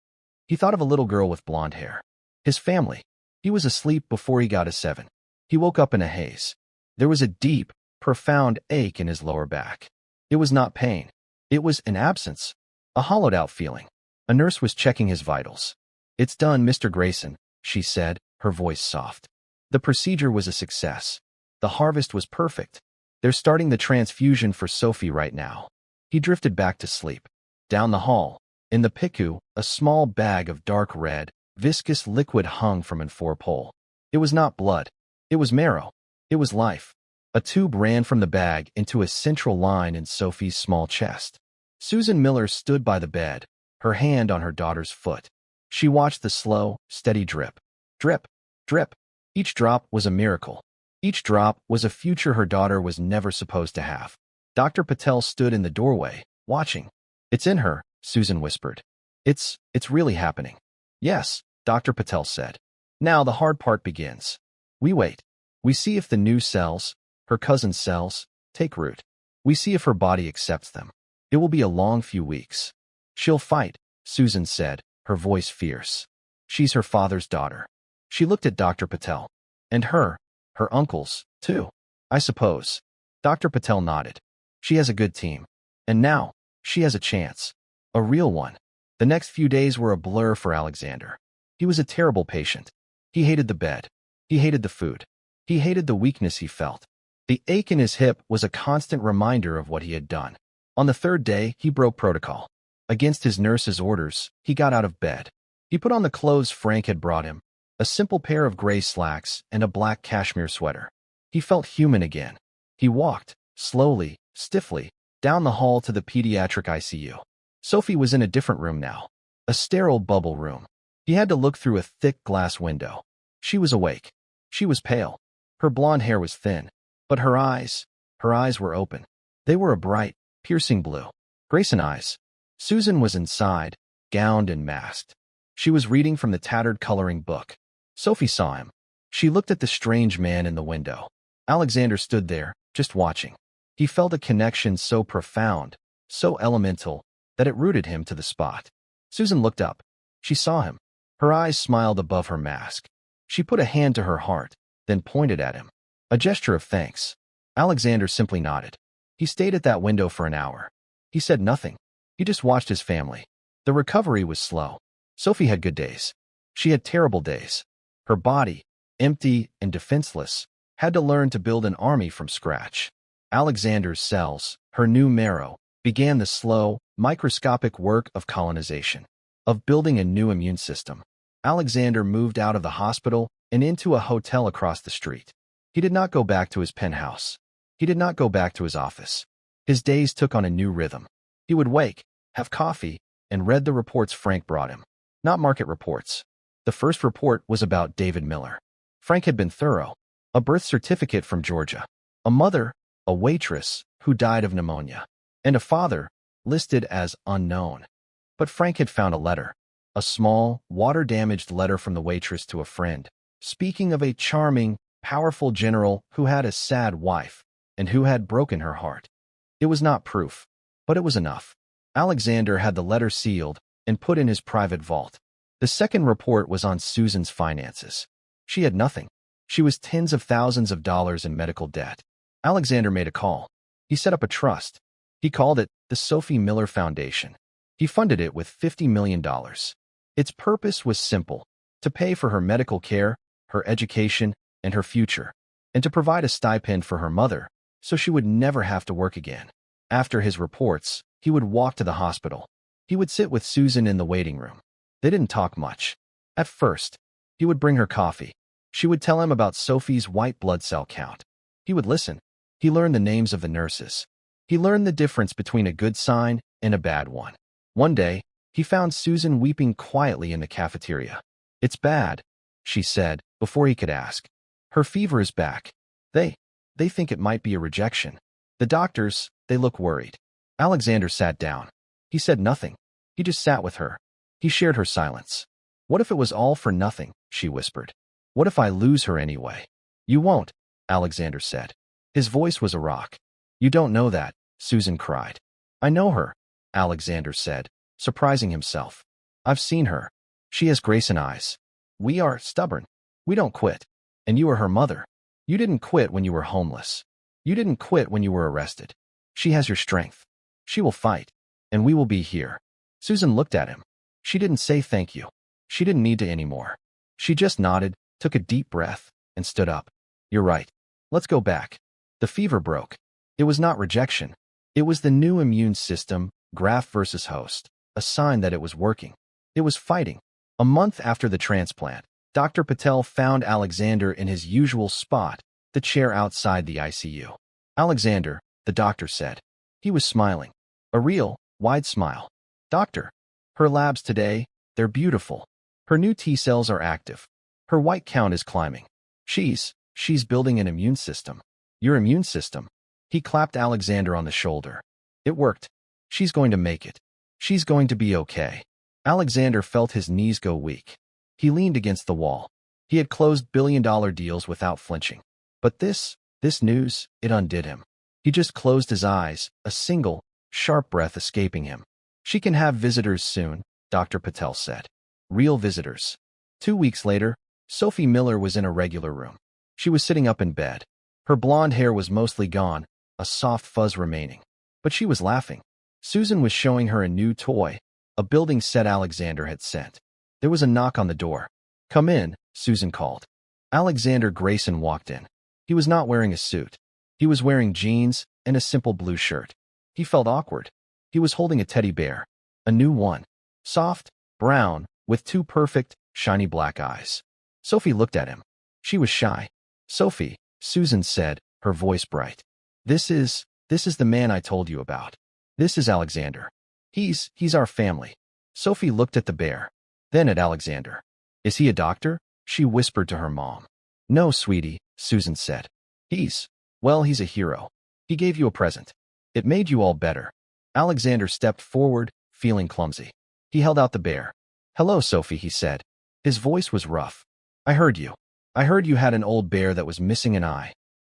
He thought of a little girl with blonde hair. His family. He was asleep before he got to 7. He woke up in a haze. There was a deep, profound ache in his lower back. It was not pain. It was an absence. A hollowed-out feeling. A nurse was checking his vitals. It's done, Mr. Grayson, she said, her voice soft. The procedure was a success. The harvest was perfect. They're starting the transfusion for Sophie right now. He drifted back to sleep. Down the hall, in the PICU, a small bag of dark red, viscous liquid hung from an four-pole. It was not blood. It was marrow. It was life. A tube ran from the bag into a central line in Sophie's small chest. Susan Miller stood by the bed, her hand on her daughter's foot. She watched the slow, steady drip. Drip. Drip. Each drop was a miracle. Each drop was a future her daughter was never supposed to have. Dr. Patel stood in the doorway, watching. It's in her, Susan whispered. It's really happening. Yes, Dr. Patel said. Now the hard part begins. We wait. We see if the new cells, her cousin's cells, take root. We see if her body accepts them. It will be a long few weeks. She'll fight, Susan said, her voice fierce. She's her father's daughter. She looked at Dr. Patel. And her uncles, too, I suppose. Dr. Patel nodded. She has a good team. And now, she has a chance. A real one. The next few days were a blur for Alexander. He was a terrible patient. He hated the bed. He hated the food. He hated the weakness he felt. The ache in his hip was a constant reminder of what he had done. On the third day, he broke protocol. Against his nurse's orders, he got out of bed. He put on the clothes Frank had brought him, a simple pair of gray slacks and a black cashmere sweater. He felt human again. He walked, slowly, stiffly, down the hall to the pediatric ICU. Sophie was in a different room now, a sterile bubble room. He had to look through a thick glass window. She was awake. She was pale. Her blonde hair was thin, but her eyes were open. They were a bright, piercing blue. Grayson eyes. Susan was inside, gowned and masked. She was reading from the tattered coloring book. Sophie saw him. She looked at the strange man in the window. Alexander stood there, just watching. He felt a connection so profound, so elemental, that it rooted him to the spot. Susan looked up. She saw him. Her eyes smiled above her mask. She put a hand to her heart, then pointed at him. A gesture of thanks. Alexander simply nodded. He stayed at that window for an hour. He said nothing. He just watched his family. The recovery was slow. Sophie had good days. She had terrible days. Her body, empty and defenseless, had to learn to build an army from scratch. Alexander's cells, her new marrow, began the slow, microscopic work of colonization, of building a new immune system. Alexander moved out of the hospital and into a hotel across the street. He did not go back to his penthouse. He did not go back to his office. His days took on a new rhythm. He would wake, have coffee, and read the reports Frank brought him. Not market reports. The first report was about David Miller. Frank had been thorough. A birth certificate from Georgia. A mother, a waitress, who died of pneumonia. And a father, listed as unknown. But Frank had found a letter. A small, water-damaged letter from the waitress to a friend, speaking of a charming, powerful general who had a sad wife, and who had broken her heart. It was not proof, but it was enough. Alexander had the letter sealed and put in his private vault. The second report was on Susan's finances. She had nothing. She was tens of thousands of dollars in medical debt. Alexander made a call. He set up a trust. He called it the Sophie Miller Foundation. He funded it with $50 million. Its purpose was simple: to pay for her medical care, her education, and her future, and to provide a stipend for her mother so she would never have to work again. After his reports, he would walk to the hospital. He would sit with Susan in the waiting room. They didn't talk much. At first, he would bring her coffee. She would tell him about Sophie's white blood cell count. He would listen. He learned the names of the nurses. He learned the difference between a good sign and a bad one. One day, he found Susan weeping quietly in the cafeteria. "It's bad," she said, before he could ask. "Her fever is back. They think it might be a rejection. The doctors, they look worried." Alexander sat down. He said nothing. He just sat with her. He shared her silence. "What if it was all for nothing?" she whispered. "What if I lose her anyway?" "You won't," Alexander said. His voice was a rock. "You don't know that," Susan cried. "I know her," Alexander said, surprising himself. "I've seen her. She has Grayson eyes. We are stubborn. We don't quit. And you are her mother. You didn't quit when you were homeless. You didn't quit when you were arrested. She has your strength. She will fight. And we will be here." Susan looked at him. She didn't say thank you. She didn't need to anymore. She just nodded, took a deep breath, and stood up. "You're right. Let's go back." The fever broke. It was not rejection. It was the new immune system, graft versus host, a sign that it was working. It was fighting. A month after the transplant, Dr. Patel found Alexander in his usual spot, the chair outside the ICU. "Alexander," the doctor said. He was smiling. A real, wide smile. "Doctor, her labs today, they're beautiful. Her new T cells are active. Her white count is climbing. She's building an immune system." "Your immune system?" He clapped Alexander on the shoulder. "It worked. She's going to make it. She's going to be okay." Alexander felt his knees go weak. He leaned against the wall. He had closed billion-dollar deals without flinching. But this news, it undid him. He just closed his eyes, a single, sharp breath escaping him. "She can have visitors soon," Dr. Patel said. Real visitors. 2 weeks later, Sophie Miller was in a regular room. She was sitting up in bed. Her blonde hair was mostly gone, a soft fuzz remaining. But she was laughing. Susan was showing her a new toy, a building set Alexander had sent. There was a knock on the door. "Come in," Susan called. Alexander Grayson walked in. He was not wearing a suit. He was wearing jeans and a simple blue shirt. He felt awkward. He was holding a teddy bear. A new one. Soft, brown, with two perfect, shiny black eyes. Sophie looked at him. She was shy. "Sophie," Susan said, her voice bright. This is the man I told you about. This is Alexander. He's our family." Sophie looked at the bear, then at Alexander. "Is he a doctor?" she whispered to her mom. "No, sweetie," Susan said. He's a hero. He gave you a present. It made you all better." Alexander stepped forward, feeling clumsy. He held out the bear. "Hello, Sophie," he said. His voice was rough. I heard you had an old bear that was missing an eye."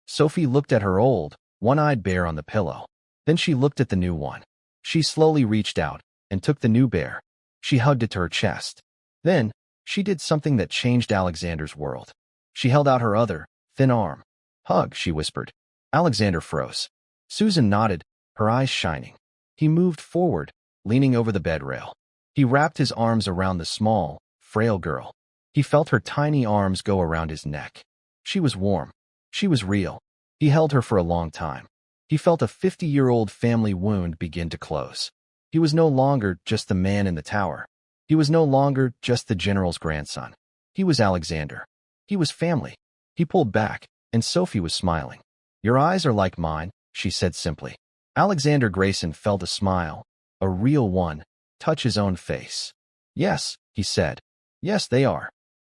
Sophie looked at her old, one-eyed bear on the pillow. Then she looked at the new one. She slowly reached out and took the new bear. She hugged it to her chest. Then, she did something that changed Alexander's world. She held out her other, thin arm. "Hug," she whispered. Alexander froze. Susan nodded, her eyes shining. He moved forward, leaning over the bed rail. He wrapped his arms around the small, frail girl. He felt her tiny arms go around his neck. She was warm. She was real. He held her for a long time. He felt a 50-year-old family wound begin to close. He was no longer just the man in the tower. He was no longer just the general's grandson. He was Alexander. He was family. He pulled back, and Sophie was smiling. "Your eyes are like mine," she said simply. Alexander Grayson felt a smile, a real one, touch his own face. "Yes," he said. "Yes, they are."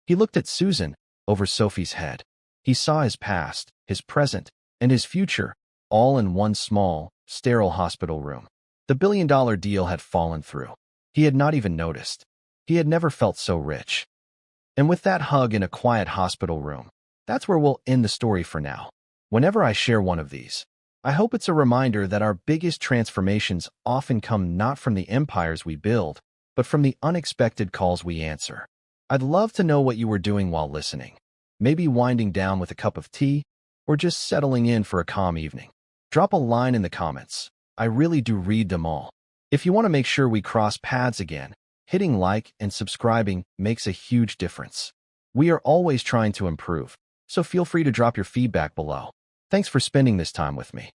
He looked at Susan, over Sophie's head. He saw his past, his present, and his future, all in one small, sterile hospital room. The billion-dollar deal had fallen through. He had not even noticed. He had never felt so rich. And with that hug in a quiet hospital room, that's where we'll end the story for now. Whenever I share one of these, I hope it's a reminder that our biggest transformations often come not from the empires we build, but from the unexpected calls we answer. I'd love to know what you were doing while listening. Maybe winding down with a cup of tea, or just settling in for a calm evening. Drop a line in the comments. I really do read them all. If you want to make sure we cross paths again, hitting like and subscribing makes a huge difference. We are always trying to improve, so feel free to drop your feedback below. Thanks for spending this time with me.